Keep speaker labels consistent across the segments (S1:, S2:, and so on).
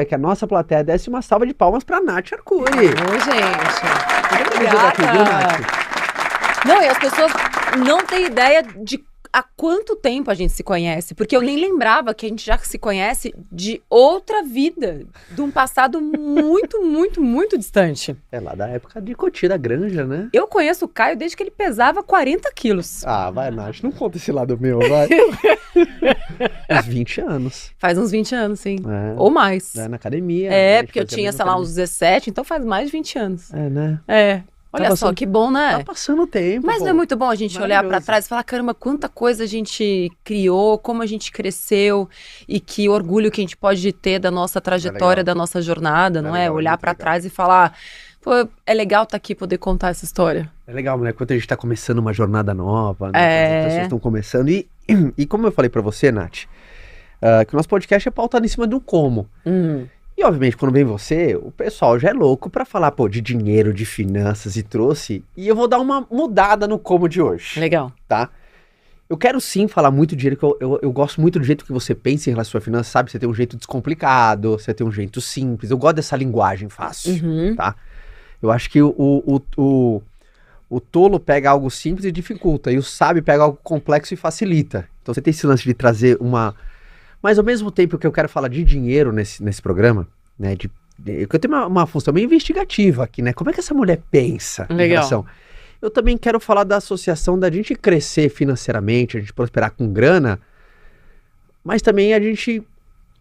S1: É que a nossa plateia desse uma salva de palmas pra Nath Arcuri.
S2: Ô, gente. Muito obrigada.
S1: Aqui, viu, Nath?
S2: Não, e as pessoas não têm ideia de há quanto tempo a gente se conhece. Porque eu nem lembrava que a gente já se conhece de outra vida. De um passado muito, muito, muito distante.
S1: É lá da época de Cotia da Granja, né?
S2: Eu conheço o Caio desde que ele pesava 40 quilos.
S1: Ah, vai, Nath, não conta esse lado meu, vai. Uns 20 anos.
S2: Faz uns 20 anos, sim.
S1: É.
S2: Ou mais.
S1: Na academia.
S2: É, porque eu tinha, sei lá, uns 17, então faz mais de 20 anos.
S1: É, né?
S2: É. Olha
S1: Tá
S2: só,
S1: passando-
S2: que bom, né?
S1: Tá passando o tempo.
S2: Mas
S1: pô.
S2: não é muito bom a gente olhar pra
S1: Maravilhoso.
S2: trás e falar, caramba, quanta coisa a gente criou, como a gente cresceu e que orgulho que a gente pode ter da nossa trajetória, da nossa jornada, não é?
S1: legal,
S2: Olhar
S1: muito
S2: pra
S1: legal.
S2: trás e falar, pô, é legal estar aqui poder contar essa história.
S1: É legal, né? Quando a gente tá começando uma jornada nova, né?
S2: É.
S1: As pessoas estão começando. E como eu falei pra você, Nath, que o nosso podcast é pautado em cima do como. E, obviamente, quando vem você, o pessoal já é louco pra falar, pô, de dinheiro, de finanças e trouxe. E eu vou dar uma mudada no como de hoje,
S2: Legal.
S1: tá? Eu quero sim falar muito de dinheiro, que eu gosto muito do jeito que você pensa em relação à finança, sabe? Você tem um jeito descomplicado, você tem um jeito simples. Eu gosto dessa linguagem fácil, tá? Eu acho que o tolo pega algo simples e dificulta, e o sábio pega algo complexo e facilita. Então você tem esse lance de trazer uma... Mas ao mesmo tempo que eu quero falar de dinheiro nesse programa, né? Eu tenho uma função meio investigativa aqui, né? Como é que essa mulher pensa em
S2: Legal.
S1: relação... Eu também quero falar da associação da gente crescer financeiramente, a gente prosperar com grana, mas também a gente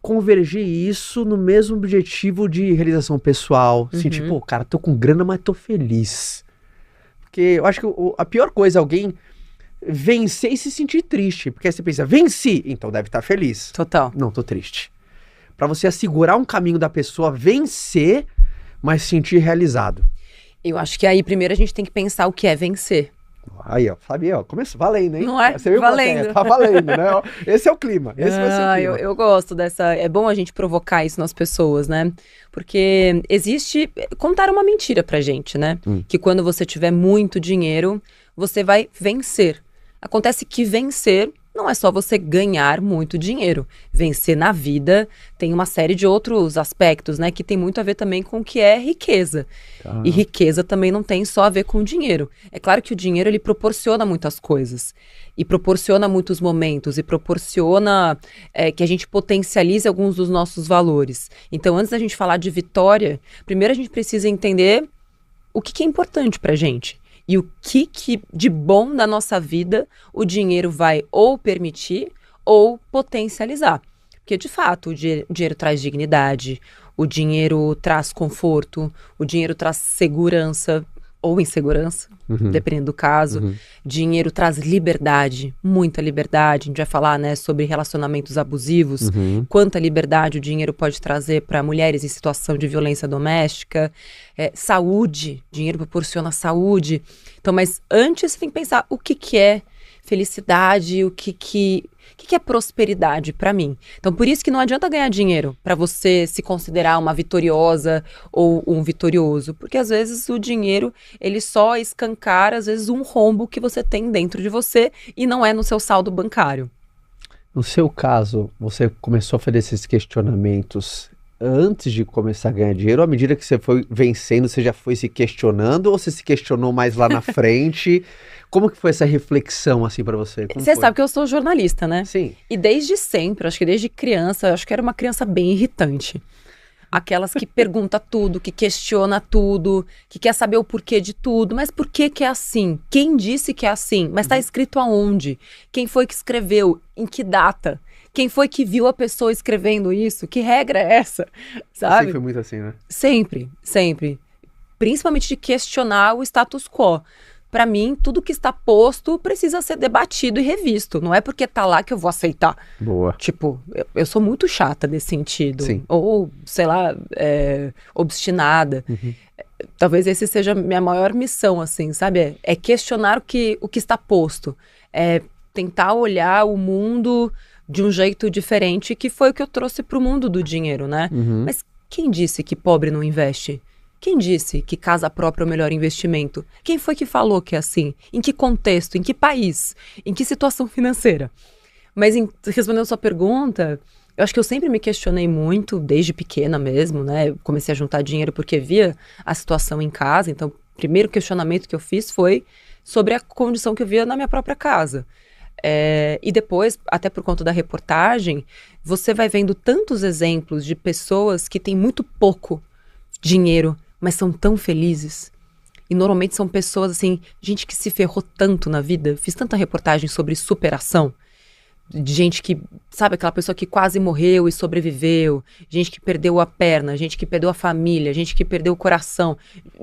S1: convergir isso no mesmo objetivo de realização pessoal. Sentir, pô, cara, tô com grana, mas tô feliz. Porque eu acho que a pior coisa é alguém vencer e se sentir triste. Porque aí você pensa, venci, então deve estar feliz.
S2: Total.
S1: Não, tô triste. Pra você assegurar um caminho da pessoa vencer, mas se sentir realizado.
S2: Eu acho que aí primeiro a gente tem que pensar o que é vencer.
S1: Aí, ó, Fabio, ó, começou valendo, hein?
S2: Não é?
S1: Você viu,
S2: Valendo.
S1: plateia? Tá valendo, né? Ó, esse é o clima. Esse vai ser o clima.
S2: Eu gosto dessa. É bom a gente provocar isso nas pessoas, né? Porque existe. Contaram uma mentira pra gente, né? Que quando você tiver muito dinheiro, você vai vencer. Acontece que vencer não é só você ganhar muito dinheiro. Vencer na vida tem uma série de outros aspectos, né? Que tem muito a ver também com o que é riqueza.
S1: Tá.
S2: E riqueza também não tem só a ver com o dinheiro. É claro que o dinheiro, ele proporciona muitas coisas. E proporciona muitos momentos. E proporciona que a gente potencialize alguns dos nossos valores. Então, antes da gente falar de vitória, primeiro a gente precisa entender o que é importante pra gente. E o que de bom na nossa vida o dinheiro vai ou permitir ou potencializar. Porque, de fato, o dinheiro traz dignidade, o dinheiro traz conforto, o dinheiro traz segurança ou insegurança, dependendo do caso. Dinheiro traz liberdade, muita liberdade. A gente vai falar, né, sobre relacionamentos abusivos, quanta liberdade o dinheiro pode trazer para mulheres em situação de violência doméstica. Saúde, dinheiro proporciona saúde. Então, mas antes você tem que pensar o que é felicidade, o que é prosperidade para mim. Então, por isso que não adianta ganhar dinheiro para você se considerar uma vitoriosa ou um vitorioso, porque às vezes o dinheiro, ele só escancara, às vezes, um rombo que você tem dentro de você e não é no seu saldo bancário.
S1: No seu caso, você começou a fazer esses questionamentos antes de começar a ganhar dinheiro, ou à medida que você foi vencendo, você já foi se questionando, ou você se questionou mais lá na frente? Como que foi essa reflexão, assim, pra você? Como
S2: Você
S1: foi?
S2: sabe que eu sou jornalista, né?
S1: Sim.
S2: E desde sempre, acho que desde criança, acho que era uma criança bem irritante. Aquelas que pergunta tudo, que questiona tudo, que quer saber o porquê de tudo. Mas por que que é assim? Quem disse que é assim? Mas tá escrito aonde? Quem foi que escreveu? Em que data? Quem foi que viu a pessoa escrevendo isso? Que regra é essa? Sabe?
S1: Sempre foi muito assim, né?
S2: Sempre, sempre. Principalmente de questionar o status quo. Para mim, tudo que está posto precisa ser debatido e revisto. Não é porque tá lá que eu vou aceitar.
S1: Boa.
S2: Tipo, eu sou muito chata nesse sentido.
S1: Sim.
S2: Ou, sei lá, obstinada. Talvez esse seja a minha maior missão, assim, sabe? É questionar o que está posto. É tentar olhar o mundo de um jeito diferente, que foi o que eu trouxe pro mundo do dinheiro, né? Mas quem disse que pobre não investe? Quem disse que casa própria é o melhor investimento? Quem foi que falou que é assim? Em que contexto? Em que país? Em que situação financeira? Mas respondendo a sua pergunta, Eu acho que eu sempre me questionei muito, desde pequena mesmo, né? Eu comecei a juntar dinheiro porque via a situação em casa. Então, o primeiro questionamento que eu fiz foi sobre a condição que eu via na minha própria casa. E depois, até por conta da reportagem, você vai vendo tantos exemplos de pessoas que têm muito pouco dinheiro, mas são tão felizes. E normalmente são pessoas, assim, gente que se ferrou tanto na vida. Fiz tanta reportagem sobre superação. De gente que, sabe, aquela pessoa que quase morreu e sobreviveu. Gente que perdeu a perna, gente que perdeu a família, gente que perdeu o coração.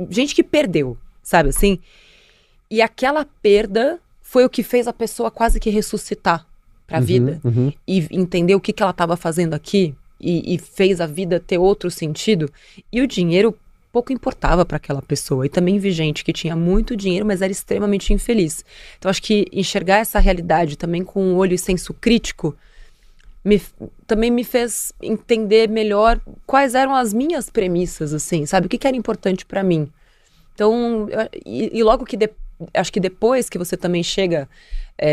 S2: Gente que perdeu, sabe assim? E aquela perda foi o que fez a pessoa quase que ressuscitar pra vida. E entender o que ela estava fazendo aqui. E fez a vida ter outro sentido. E o dinheiro pouco importava para aquela pessoa. E também vi gente que tinha muito dinheiro, mas era extremamente infeliz. Então, acho que enxergar essa realidade também com um olho e senso crítico também me fez entender melhor quais eram as minhas premissas, assim, sabe? O que era importante para mim. Então, e logo que acho que depois que você também chega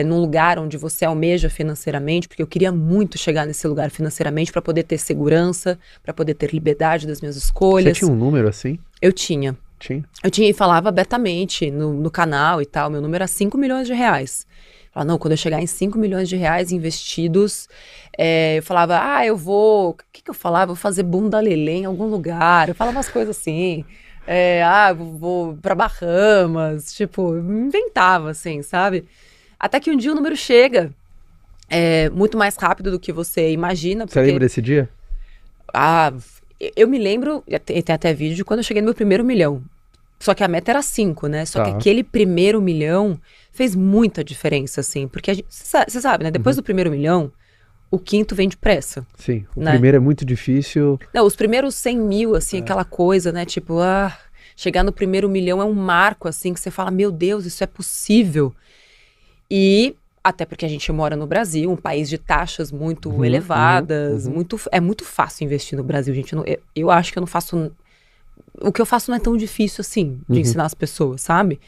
S2: num lugar onde você almeja financeiramente, porque eu queria muito chegar nesse lugar financeiramente para poder ter segurança, para poder ter liberdade das minhas escolhas.
S1: Você tinha um número assim?
S2: Eu tinha. Eu tinha e falava abertamente no canal e tal, meu número era 5 milhões de reais. Eu falava, não, quando eu chegar em 5 milhões de reais investidos, eu falava, eu vou, o que eu falava? Eu vou fazer bunda lelê em algum lugar, eu falava umas coisas assim. Vou pra Bahamas, tipo, inventava, assim, sabe? Até que um dia o número chega, muito mais rápido do que você imagina.
S1: Você lembra desse dia?
S2: Eu me lembro, tem até vídeo, de quando eu cheguei no meu primeiro milhão. Só que a meta era 5, né? Só que aquele primeiro milhão fez muita diferença, assim. Porque você sabe, né? Depois do primeiro milhão, o quinto vem depressa.
S1: Sim, o primeiro é muito difícil.
S2: Não, os primeiros 100 mil, assim, aquela coisa, né? Tipo, chegar no primeiro milhão é um marco, assim, que você fala, meu Deus, isso é possível. E até porque a gente mora no Brasil, um país de taxas muito elevadas, é muito fácil investir no Brasil, gente. Eu acho que eu não faço... O que eu faço não é tão difícil, assim, de ensinar as pessoas, sabe?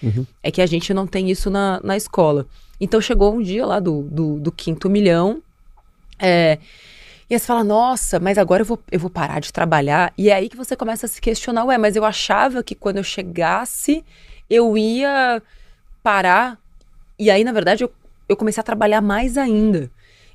S2: É que a gente não tem isso na escola. Então, chegou um dia lá do quinto milhão, e aí você fala, nossa, mas agora eu vou parar de trabalhar. E é aí que você começa a se questionar, mas eu achava que quando eu chegasse, eu ia parar. E aí, na verdade, eu comecei a trabalhar mais ainda.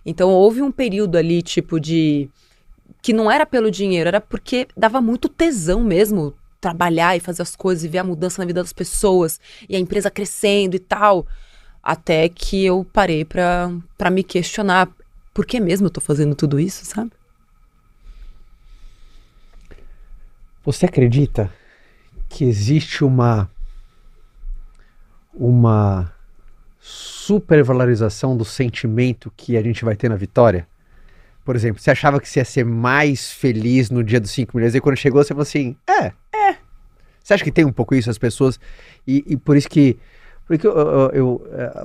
S2: Então, houve um período ali, tipo, que não era pelo dinheiro, era porque dava muito tesão mesmo trabalhar e fazer as coisas e ver a mudança na vida das pessoas e a empresa crescendo e tal. Até que eu parei pra me questionar. Por que mesmo eu tô fazendo tudo isso, sabe?
S1: Você acredita que existe uma supervalorização do sentimento que a gente vai ter na vitória? Por exemplo, você achava que você ia ser mais feliz no dia dos 5 milhões, e quando chegou você falou assim, Você acha que tem um pouco isso, as pessoas, e por isso que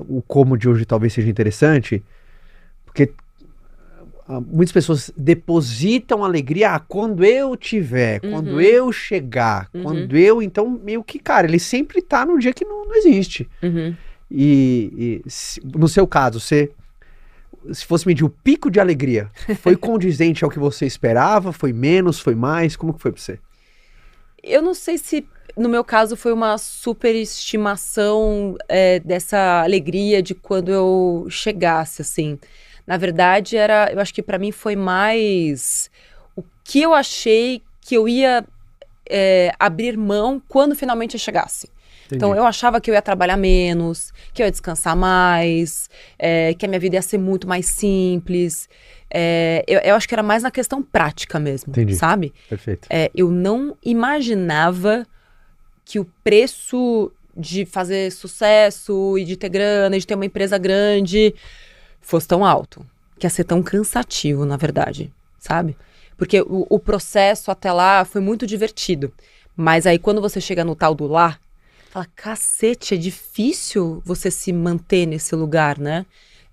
S1: o como de hoje talvez seja interessante, porque muitas pessoas depositam alegria quando eu tiver, quando eu chegar, quando eu, então meio que, cara, ele sempre tá num dia que não existe. E no seu caso, se fosse medir o pico de alegria, foi condizente ao que você esperava? Foi menos? Foi mais? Como que foi pra você?
S2: Eu não sei se, no meu caso, foi uma superestimação dessa alegria de quando eu chegasse, assim. Na verdade, eu acho que pra mim foi mais o que eu achei que eu ia abrir mão quando finalmente eu chegasse. Entendi. Então, eu achava que eu ia trabalhar menos, que eu ia descansar mais, que a minha vida ia ser muito mais simples. Eu acho que era mais na questão prática mesmo,
S1: Entendi.
S2: Sabe?
S1: Perfeito.
S2: Eu não imaginava que o preço de fazer sucesso e de ter grana, de ter uma empresa grande, fosse tão alto. Que ia ser tão cansativo, na verdade, sabe? Porque o processo até lá foi muito divertido. Mas aí, quando você chega no tal do lá, fala, cacete, é difícil você se manter nesse lugar, né?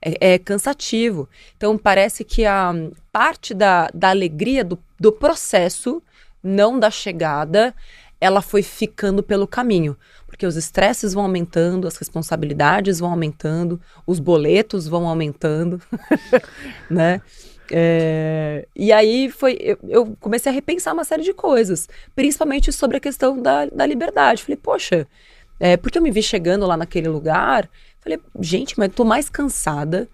S2: É cansativo. Então, parece que a parte da alegria do processo, não da chegada, ela foi ficando pelo caminho. Porque os estresses vão aumentando, as responsabilidades vão aumentando, os boletos vão aumentando, né? E aí eu comecei a repensar uma série de coisas, principalmente sobre a questão da liberdade. Falei, poxa, porque eu me vi chegando lá naquele lugar, falei, gente, mas eu tô mais cansada,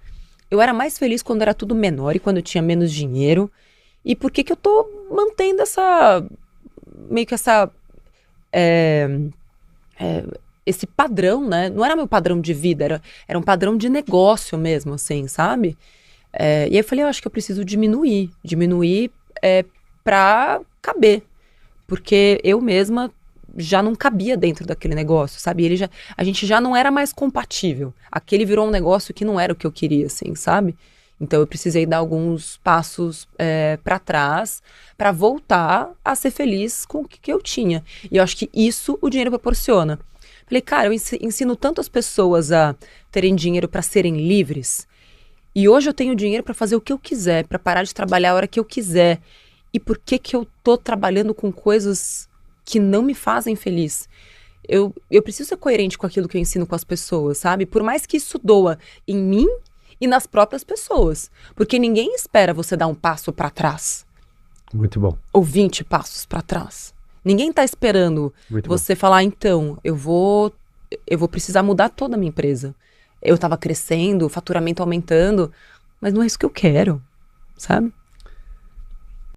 S2: eu era mais feliz quando era tudo menor e quando eu tinha menos dinheiro, e por que que eu tô mantendo esse padrão, né? Não era meu padrão de vida, era um padrão de negócio mesmo, assim, sabe? E aí eu falei, eu acho que eu preciso diminuir pra caber, porque eu mesma já não cabia dentro daquele negócio, sabe? A gente já não era mais compatível. Aquele virou um negócio que não era o que eu queria, assim, sabe? Então eu precisei dar alguns passos para trás para voltar a ser feliz com o que eu tinha. E eu acho que isso o dinheiro proporciona. Falei, cara, eu ensino tantas pessoas a terem dinheiro para serem livres. E hoje eu tenho dinheiro para fazer o que eu quiser, para parar de trabalhar a hora que eu quiser. E por que que eu tô trabalhando com coisas que não me fazem feliz? Eu preciso ser coerente com aquilo que eu ensino com as pessoas, sabe? Por mais que isso doa em mim e nas próprias pessoas. Porque ninguém espera você dar um passo para trás.
S1: Muito bom.
S2: Ou 20 passos para trás. Ninguém tá esperando você falar, então, eu vou precisar mudar toda a minha empresa. Eu tava crescendo, o faturamento aumentando, mas não é isso que eu quero, sabe?